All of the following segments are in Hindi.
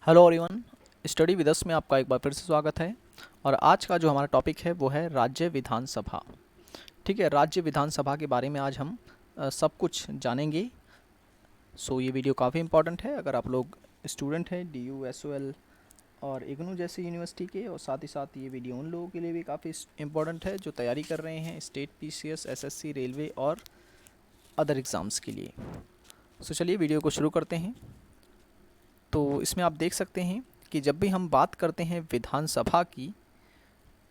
Hello everyone, study with us में आपका एक बार फिर से स्वागत है। और आज का जो हमारा टॉपिक है वो है राज्य विधानसभा। ठीक है, राज्य विधानसभा के बारे में आज हम सब कुछ जानेंगे। सो ये वीडियो काफ़ी इंपॉर्टेंट है अगर आप लोग स्टूडेंट हैं DU SOL और इग्नू जैसी यूनिवर्सिटी के, और साथ ही साथ ये वीडियो उन लोगों के लिए भी काफ़ी इंपॉर्टेंट है जो तैयारी कर रहे हैं स्टेट PCS SSC रेलवे और अदर एग्ज़ाम्स के लिए। सो चलिए वीडियो को शुरू करते हैं। तो इसमें आप देख सकते हैं कि जब भी हम बात करते हैं विधानसभा की,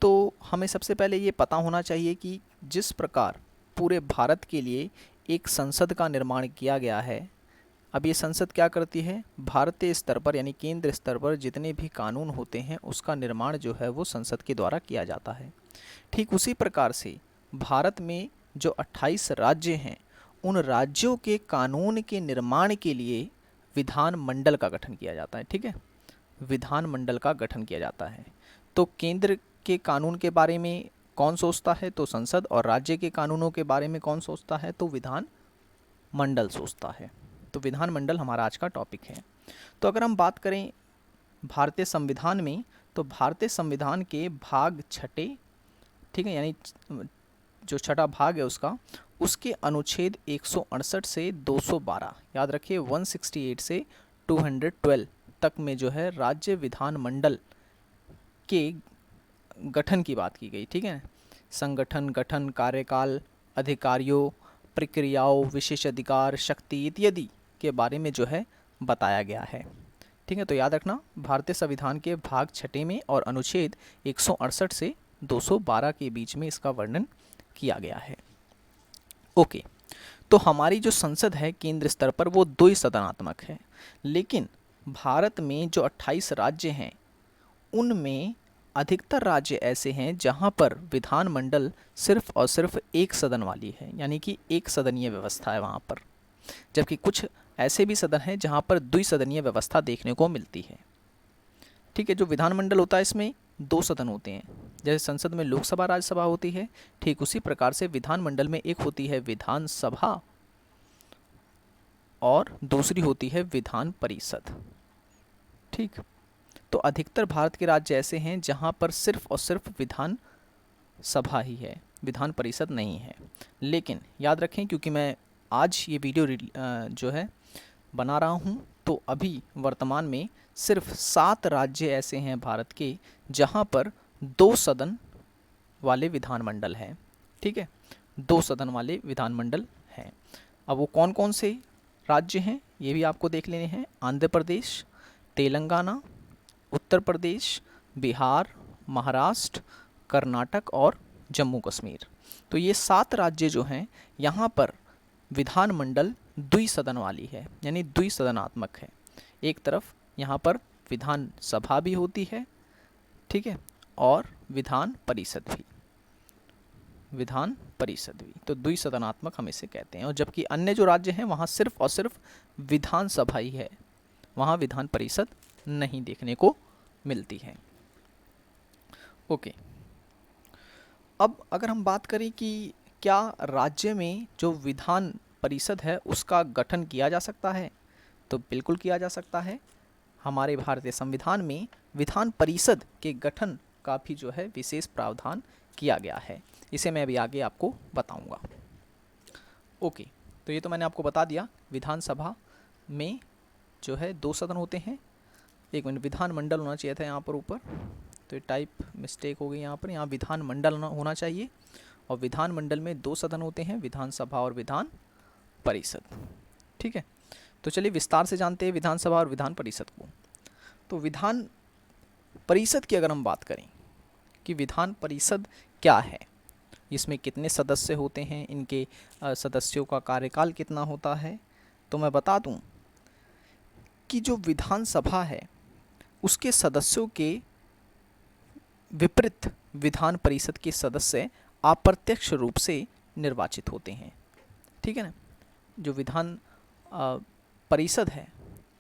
तो हमें सबसे पहले ये पता होना चाहिए कि जिस प्रकार पूरे भारत के लिए एक संसद का निर्माण किया गया है, अब ये संसद क्या करती है, भारतीय स्तर पर यानी केंद्र स्तर पर जितने भी कानून होते हैं उसका निर्माण जो है वो संसद के द्वारा किया जाता है। ठीक उसी प्रकार से भारत में जो 28 राज्य हैं, उन राज्यों के कानून के निर्माण के लिए विधान मंडल का गठन किया जाता है। ठीक है, विधान मंडल का गठन किया जाता है। तो केंद्र के कानून के बारे में कौन सोचता है, तो संसद, और राज्य के कानूनों के बारे में कौन सोचता है, तो विधान मंडल सोचता है। तो विधान मंडल हमारा आज का टॉपिक है। तो अगर हम बात करें भारतीय संविधान में, तो भारतीय संविधान के भाग छठे, ठीक है, यानी जो छठा भाग है उसके अनुच्छेद 168 से 212, याद रखिए 168 से 212 तक में जो है राज्य विधान मंडल के गठन की बात की गई। ठीक है, संगठन, गठन, कार्यकाल, अधिकारियों, प्रक्रियाओं, विशेष अधिकार, शक्ति इत्यादि के बारे में जो है बताया गया है। ठीक है, तो याद रखना भारतीय संविधान के भाग छठे में और अनुच्छेद 168 से 212 के बीच में इसका वर्णन किया गया है। ओके, तो हमारी जो संसद है केंद्र स्तर पर वो द्विसदनात्मक है, लेकिन भारत में जो 28 राज्य हैं उनमें अधिकतर राज्य ऐसे हैं जहां पर विधानमंडल सिर्फ और सिर्फ एक सदन वाली है, यानी कि एक सदनीय व्यवस्था है वहां पर, जबकि कुछ ऐसे भी सदन हैं जहां पर द्विसदनीय व्यवस्था देखने को मिलती है। ठीक है, जो विधानमंडल होता है इसमें दो सदन होते हैं, जैसे संसद में लोकसभा राज्यसभा होती है, ठीक उसी प्रकार से विधानमंडल में एक होती है विधानसभा और दूसरी होती है विधान परिषद। ठीक, तो अधिकतर भारत के राज्य ऐसे हैं जहां पर सिर्फ और सिर्फ विधान सभा ही है, विधान परिषद नहीं है। लेकिन याद रखें, क्योंकि मैं आज ये वीडियो जो है बना रहा हूं, तो अभी वर्तमान में सिर्फ 7 राज्य ऐसे हैं भारत के जहां पर 2 सदन वाले विधानमंडल हैं। ठीक है, 2 सदन वाले विधानमंडल हैं। अब वो कौन कौन से राज्य हैं ये भी आपको देख लेने हैं। आंध्र प्रदेश, तेलंगाना, उत्तर प्रदेश, बिहार, महाराष्ट्र, कर्नाटक और जम्मू कश्मीर। तो ये 7 राज्य जो हैं यहाँ पर विधानमंडल द्विसदन वाली है, यानी द्विसदनात्मक है। एक तरफ यहाँ पर विधान सभा भी होती है, ठीक है, और विधान परिषद भी, विधान परिषद भी, तो द्विसदनात्मक हम इसे कहते हैं। और जबकि अन्य जो राज्य हैं वहाँ सिर्फ और सिर्फ विधानसभा ही है, वहाँ विधान परिषद नहीं देखने को मिलती है। ओके, अब अगर हम बात करें कि क्या राज्य में जो विधान परिषद है उसका गठन किया जा सकता है, तो बिल्कुल किया जा सकता है। हमारे भारतीय संविधान में विधान परिषद के गठन का भी जो है विशेष प्रावधान किया गया है, इसे मैं अभी आगे आपको बताऊंगा। ओके, तो ये तो मैंने आपको बता दिया, विधानसभा में जो है 2 सदन होते हैं। एक मिनट, विधानमंडल होना चाहिए था यहाँ पर ऊपर, तो ये टाइप मिस्टेक हो गई यहाँ पर, यहाँ विधानमंडल होना चाहिए। और विधानमंडल में 2 सदन होते हैं, विधानसभा और विधान परिषद। ठीक है, तो चलिए विस्तार से जानते हैं विधानसभा और विधान परिषद को। तो विधान परिषद की अगर हम बात करें कि विधान परिषद क्या है, इसमें कितने सदस्य होते हैं, इनके सदस्यों का कार्यकाल कितना होता है, तो मैं बता दूं कि जो विधानसभा है उसके सदस्यों के विपरीत विधान परिषद के सदस्य अप्रत्यक्ष रूप से निर्वाचित होते हैं। ठीक है ना, जो विधान परिषद है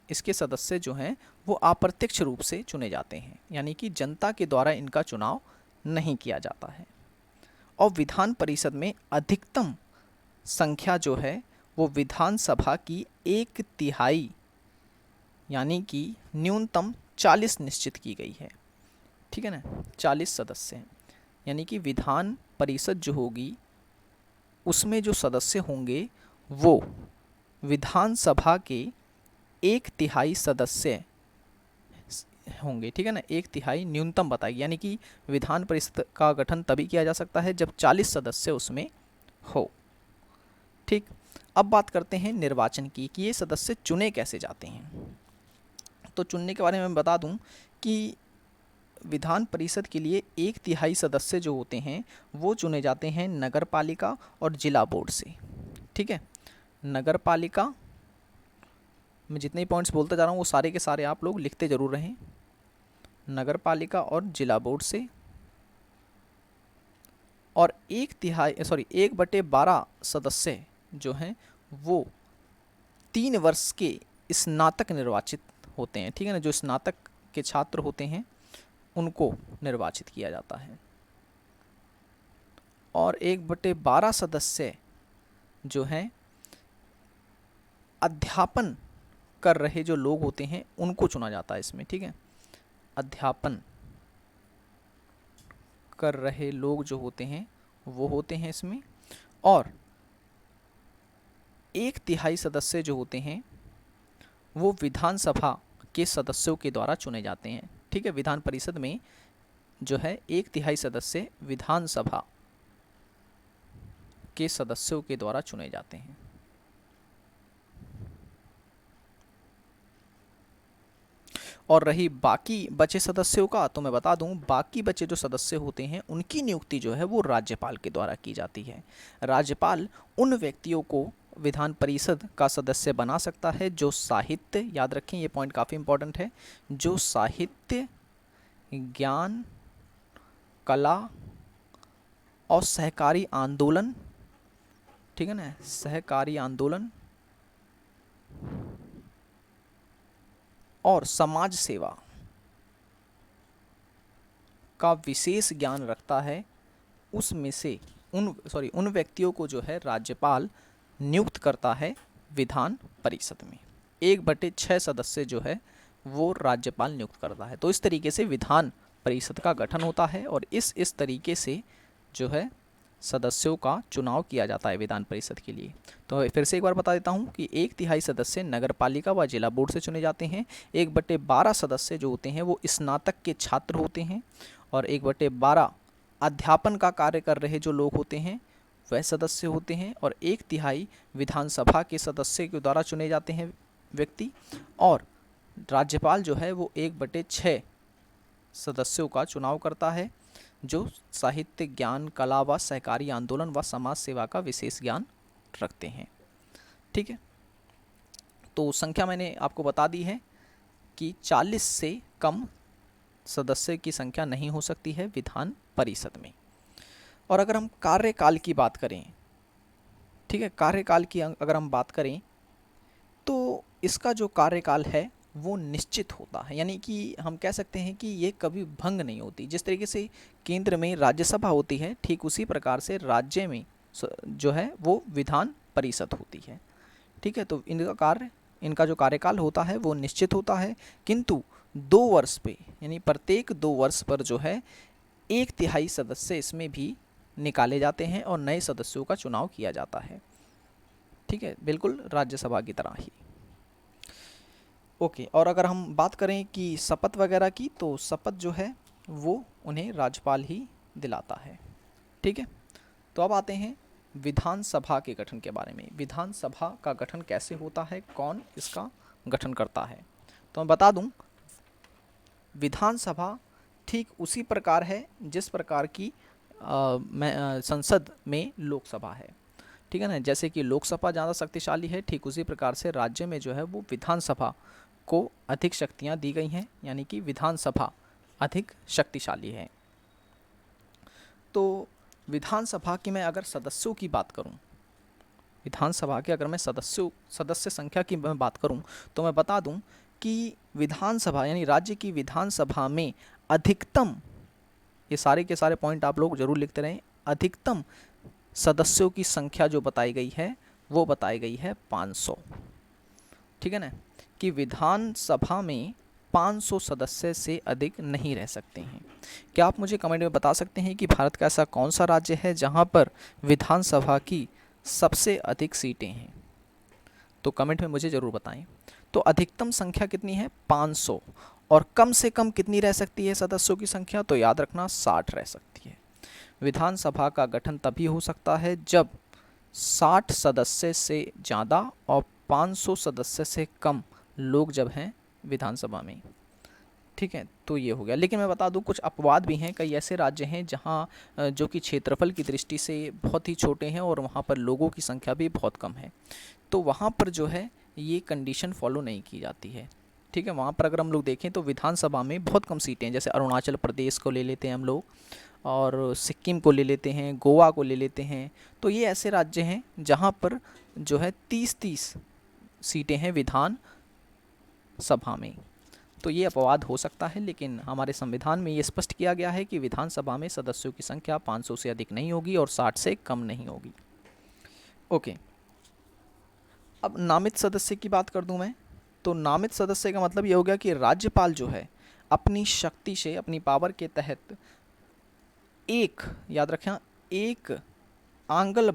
इसके सदस्य जो हैं वो अप्रत्यक्ष रूप से चुने जाते हैं, यानी कि जनता के द्वारा इनका चुनाव नहीं किया जाता है। और विधान परिषद में अधिकतम संख्या जो है वो विधानसभा की 1/3 यानी कि न्यूनतम 40 निश्चित की गई है। ठीक है ना, 40 सदस्य हैं, यानी कि विधान परिषद जो होगी उसमें जो सदस्य होंगे वो विधानसभा के 1/3 सदस्य होंगे। ठीक है ना, 1/3 न्यूनतम बताएगी, यानी कि विधान परिषद का गठन तभी किया जा सकता है जब 40 सदस्य उसमें हो। ठीक, अब बात करते हैं निर्वाचन की कि ये सदस्य चुने कैसे जाते हैं। तो चुनने के बारे में मैं बता दूं कि विधान परिषद के लिए 1/3 सदस्य जो होते हैं वो चुने जाते हैं नगर पालिका और जिला बोर्ड से। ठीक है, नगर पालिका, मैं जितने पॉइंट्स बोलते जा रहा हूँ वो सारे के सारे आप लोग लिखते जरूर रहें। नगर पालिका और जिला बोर्ड से, और 1/12 सदस्य जो हैं वो 3 वर्ष के स्नातक निर्वाचित होते हैं। ठीक है ना, जो स्नातक के छात्र होते हैं उनको निर्वाचित किया जाता है। और 1/12 सदस्य जो हैं अध्यापन कर रहे जो लोग होते हैं उनको चुना जाता है इसमें। ठीक है, अध्यापन कर रहे लोग जो होते हैं वो होते हैं इसमें। और 1/3 सदस्य जो होते हैं वो विधानसभा के सदस्यों के द्वारा चुने जाते हैं। ठीक है, विधान परिषद में जो है 1/3 सदस्य विधानसभा के सदस्यों के द्वारा चुने जाते हैं। और रही बाकी बचे सदस्यों का, तो मैं बता दूं बाकी बचे जो सदस्य होते हैं उनकी नियुक्ति जो है वो राज्यपाल के द्वारा की जाती है। राज्यपाल उन व्यक्तियों को विधान परिषद का सदस्य बना सकता है जो साहित्य, याद रखें ये पॉइंट काफ़ी इंपॉर्टेंट है, जो साहित्य, ज्ञान, कला और सहकारी आंदोलन, ठीक है ना, सहकारी आंदोलन और समाज सेवा का विशेष ज्ञान रखता है, उसमें से उन व्यक्तियों को जो है राज्यपाल नियुक्त करता है विधान परिषद में। 1/6 सदस्य जो है वो राज्यपाल नियुक्त करता है। तो इस तरीके से विधान परिषद का गठन होता है और इस तरीके से जो है सदस्यों का चुनाव किया जाता है विधान परिषद के लिए। तो फिर से एक बार बता देता हूँ कि 1/3 सदस्य नगर पालिका व जिला बोर्ड से चुने जाते हैं। 1/12 सदस्य जो होते हैं वो स्नातक के छात्र होते हैं। और 1/12 अध्यापन का कार्य कर रहे जो लोग होते हैं वह सदस्य होते हैं। और 1/3 विधानसभा के सदस्य के द्वारा चुने जाते हैं व्यक्ति। और राज्यपाल जो है वो 1/6 सदस्यों का चुनाव करता है जो साहित्य, ज्ञान, कला व सहकारी आंदोलन व समाज सेवा का विशेष ज्ञान रखते हैं। ठीक है, तो संख्या मैंने आपको बता दी है कि 40 से कम सदस्य की संख्या नहीं हो सकती है विधान परिषद में। और अगर हम कार्यकाल की बात करें, ठीक है, कार्यकाल की अगर हम बात करें तो इसका जो कार्यकाल है वो निश्चित होता है, यानी कि हम कह सकते हैं कि ये कभी भंग नहीं होती। जिस तरीके से केंद्र में राज्यसभा होती है ठीक उसी प्रकार से राज्य में जो है वो विधान परिषद होती है। ठीक है, तो इनका जो कार्यकाल होता है वो निश्चित होता है, किंतु 2 वर्ष पे, यानी प्रत्येक 2 वर्ष पर जो है 1/3 सदस्य इसमें भी निकाले जाते हैं और नए सदस्यों का चुनाव किया जाता है। ठीक है, बिल्कुल राज्यसभा की तरह ही। ओके, और अगर हम बात करें कि शपथ वगैरह की, तो शपथ जो है वो उन्हें राज्यपाल ही दिलाता है। ठीक है, तो अब आते हैं विधानसभा के गठन के बारे में। विधानसभा का गठन कैसे होता है, कौन इसका गठन करता है, तो मैं बता दूं विधानसभा ठीक उसी प्रकार है जिस प्रकार की संसद में लोकसभा है। ठीक है ना, जैसे कि लोकसभा ज़्यादा शक्तिशाली है ठीक उसी प्रकार से राज्य में जो है वो विधानसभा को अधिक शक्तियाँ दी गई हैं, यानी कि विधानसभा अधिक शक्तिशाली है। तो विधानसभा की मैं अगर सदस्यों की बात करूं, विधानसभा के अगर मैं सदस्य संख्या की मैं बात करूं, तो मैं बता दूं कि विधानसभा यानी राज्य की विधानसभा में अधिकतम, ये सारे के सारे पॉइंट आप लोग जरूर लिखते रहें, अधिकतम सदस्यों की संख्या जो बताई गई है वो बताई गई है 500। ठीक है ना, कि विधानसभा में 500 सदस्य से अधिक नहीं रह सकते हैं। क्या आप मुझे कमेंट में बता सकते हैं कि भारत का ऐसा कौन सा राज्य है जहां पर विधानसभा की सबसे अधिक सीटें हैं? तो कमेंट में मुझे ज़रूर बताएं। तो अधिकतम संख्या कितनी है? 500। और कम से कम कितनी रह सकती है सदस्यों की संख्या? तो याद रखना 60 रह सकती है। विधानसभा का गठन तभी हो सकता है जब 60 सदस्य से ज़्यादा और 500 सदस्य से कम लोग जब हैं विधानसभा में। ठीक है, तो ये हो गया। लेकिन मैं बता दूं कुछ अपवाद भी हैं। कई ऐसे राज्य हैं जहां जो कि क्षेत्रफल की दृष्टि से बहुत ही छोटे हैं और वहां पर लोगों की संख्या भी बहुत कम है, तो वहां पर जो है ये कंडीशन फॉलो नहीं की जाती है। ठीक है, वहाँ पर अगर हम लोग देखें तो विधानसभा में बहुत कम सीटें हैं। जैसे अरुणाचल प्रदेश को ले लेते हैं हम लोग, और सिक्किम को ले लेते हैं, गोवा को ले लेते हैं। तो ये ऐसे राज्य हैं जहाँ पर जो है 30-30 सीटें हैं विधान सभा में। तो ये अपवाद हो सकता है, लेकिन हमारे संविधान में ये स्पष्ट किया गया है कि विधानसभा में सदस्यों की संख्या 500 से अधिक नहीं होगी और 60 से कम नहीं होगी। ओके, अब नामित सदस्य की बात कर दूं मैं। तो नामित सदस्य का मतलब ये हो गया कि राज्यपाल जो है अपनी शक्ति से, अपनी पावर के तहत एक, याद रखें, एक आंग्ल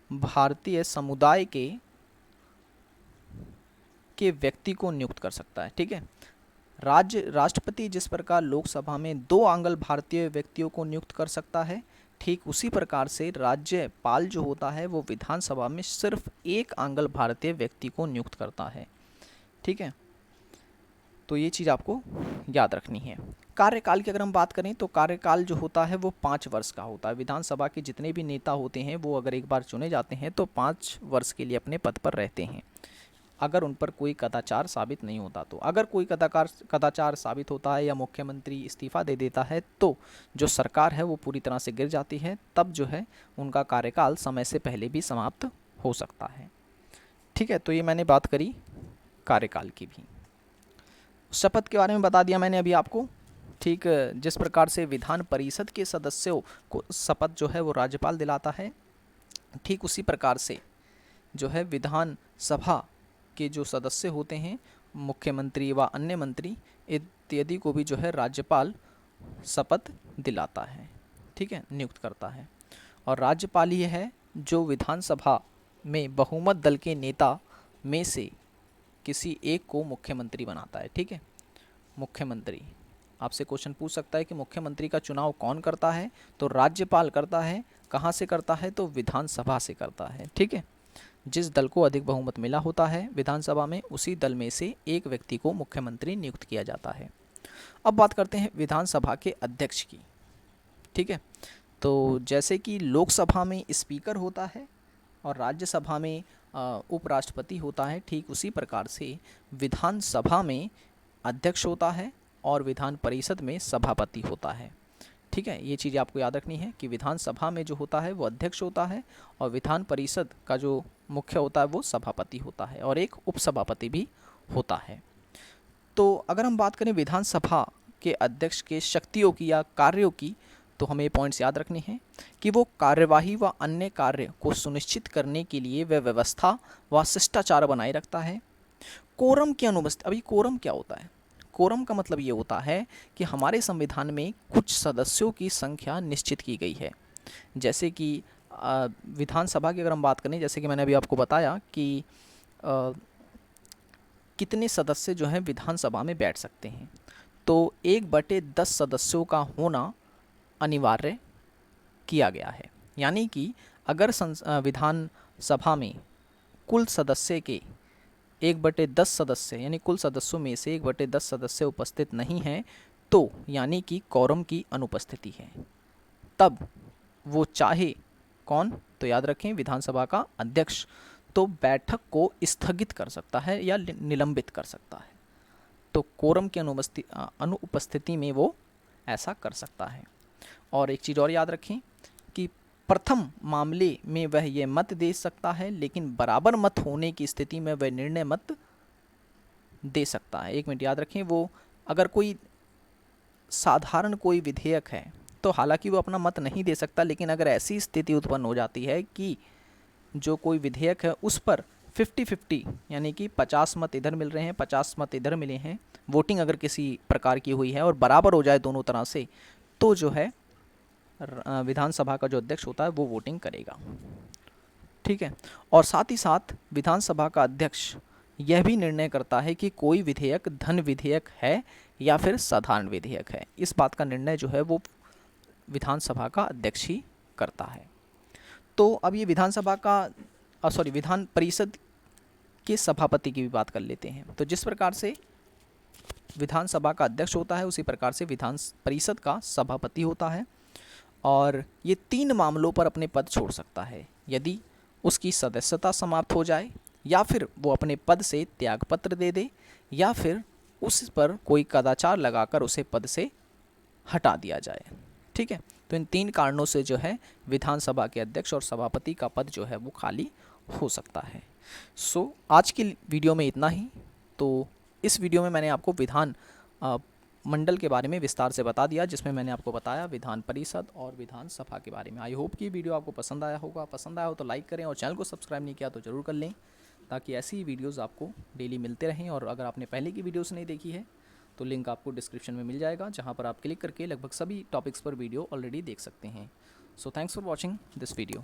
भारतीय समुदाय के व्यक्ति को नियुक्त कर सकता है। ठीक है, राष्ट्रपति जिस प्रकार लोकसभा में 2 आंग्ल भारतीय व्यक्तियों को नियुक्त कर सकता है, ठीक उसी प्रकार से राज्यपाल जो होता है वो विधानसभा में सिर्फ 1 आंग्ल भारतीय व्यक्ति को नियुक्त करता है। ठीक है, तो ये चीज़ आपको याद रखनी है। कार्यकाल की अगर हम बात करें तो कार्यकाल जो होता है वो 5 वर्ष का होता है। विधानसभा के जितने भी नेता होते हैं वो अगर एक बार चुने जाते हैं तो 5 वर्ष के लिए अपने पद पर रहते हैं, अगर उन पर कोई कदाचार साबित नहीं होता तो। अगर कोई कदाचार साबित होता है या मुख्यमंत्री इस्तीफा दे देता है तो जो सरकार है वो पूरी तरह से गिर जाती है, तब जो है उनका कार्यकाल समय से पहले भी समाप्त हो सकता है। ठीक है, तो ये मैंने बात करी कार्यकाल की भी। शपथ के बारे में बता दिया मैंने अभी आपको। ठीक, जिस प्रकार से विधान परिषद के सदस्यों को शपथ जो है वो राज्यपाल दिलाता है, ठीक उसी प्रकार से जो है विधान सभा के जो सदस्य होते हैं, मुख्यमंत्री व अन्य मंत्री इत्यादि को भी जो है राज्यपाल शपथ दिलाता है। ठीक है, नियुक्त करता है। और राज्यपाल ही है जो विधानसभा में बहुमत दल के नेता में से किसी एक को मुख्यमंत्री बनाता है। ठीक है, मुख्यमंत्री, आपसे क्वेश्चन पूछ सकता है कि मुख्यमंत्री का चुनाव कौन करता है? तो राज्यपाल करता है। कहाँ से करता है? तो विधानसभा से करता है। ठीक है, जिस दल को अधिक बहुमत मिला होता है विधानसभा में, उसी दल में से एक व्यक्ति को मुख्यमंत्री नियुक्त किया जाता है। अब बात करते हैं विधानसभा के अध्यक्ष की। ठीक है, तो जैसे कि लोकसभा में स्पीकर होता है और राज्यसभा में उपराष्ट्रपति होता है, ठीक उसी प्रकार से विधानसभा में अध्यक्ष होता है और विधान परिषद में सभापति होता है। ठीक है, ये चीज़ आपको याद रखनी है कि विधानसभा में जो होता है वो अध्यक्ष होता है और विधान परिषद का जो मुख्य होता है वो सभापति होता है और एक उपसभापति भी होता है। तो अगर हम बात करें विधानसभा के अध्यक्ष के शक्तियों की या कार्यों की, तो हमें पॉइंट्स याद रखने हैं कि वो कार्यवाही व अन्य कार्य को सुनिश्चित करने के लिए वह व्यवस्था व शिष्टाचार बनाए रखता है। कोरम की अनुपस्थिति, अभी कोरम क्या होता है? कोरम का मतलब ये होता है कि हमारे संविधान में कुछ सदस्यों की संख्या निश्चित की गई है। जैसे कि विधानसभा की अगर हम बात करें, जैसे कि मैंने अभी आपको बताया कि कितने सदस्य जो हैं विधानसभा में बैठ सकते हैं, तो 1/10 सदस्यों का होना अनिवार्य किया गया है। यानी कि अगर विधानसभा में कुल सदस्य के 1/10 सदस्य, यानी कुल सदस्यों में से 1/10 सदस्य उपस्थित नहीं हैं, तो यानी कि कोरम की अनुपस्थिति है। तब वो चाहे कौन, तो याद रखें विधानसभा का अध्यक्ष, तो बैठक को स्थगित कर सकता है या निलंबित कर सकता है। तो कोरम की अनुपस्थिति में वो ऐसा कर सकता है। और एक चीज़ और याद रखें कि प्रथम मामले में वह ये मत दे सकता है, लेकिन बराबर मत होने की स्थिति में वह निर्णय मत दे सकता है। एक मिनट याद रखें, वो अगर कोई साधारण कोई विधेयक है तो हालांकि वो अपना मत नहीं दे सकता, लेकिन अगर ऐसी स्थिति उत्पन्न हो जाती है कि जो कोई विधेयक है उस पर 50-50 यानी कि 50 मत इधर मिल रहे हैं, 50 मत इधर मिले हैं, वोटिंग अगर किसी प्रकार की हुई है और बराबर हो जाए दोनों तरह से, तो जो है विधानसभा का जो अध्यक्ष होता है वो वोटिंग करेगा। ठीक है। और साथ ही साथ विधानसभा का अध्यक्ष यह भी निर्णय करता है कि कोई विधेयक धन विधेयक है या फिर साधारण विधेयक है। इस बात का निर्णय जो है वो विधानसभा का अध्यक्ष ही करता है। तो अब ये विधानसभा का विधान परिषद के सभापति की भी बात कर लेते हैं। तो जिस प्रकार से विधानसभा का अध्यक्ष होता है, उसी प्रकार से विधान परिषद का सभापति होता है, और ये 3 मामलों पर अपने पद छोड़ सकता है। यदि उसकी सदस्यता समाप्त हो जाए, या फिर वो अपने पद से त्यागपत्र दे दे, या फिर उस पर कोई कदाचार लगाकर उसे पद से हटा दिया जाए। ठीक है। तो इन 3 कारणों से जो है विधानसभा के अध्यक्ष और सभापति का पद जो है वो खाली हो सकता है। आज की वीडियो में इतना ही। तो इस वीडियो में मैंने आपको विधान मंडल के बारे में विस्तार से बता दिया, जिसमें मैंने आपको बताया विधान परिषद और विधानसभा के बारे में। आई होप कि वीडियो आपको पसंद आया होगा। पसंद आया हो तो लाइक करें, और चैनल को सब्सक्राइब नहीं किया तो ज़रूर कर लें, ताकि ऐसी वीडियोज़ आपको डेली मिलते रहें। और अगर आपने पहले की वीडियोज़ नहीं देखी है तो लिंक आपको डिस्क्रिप्शन में मिल जाएगा, जहाँ पर आप क्लिक करके लगभग सभी टॉपिक्स पर वीडियो ऑलरेडी देख सकते हैं। So thanks for watching this video.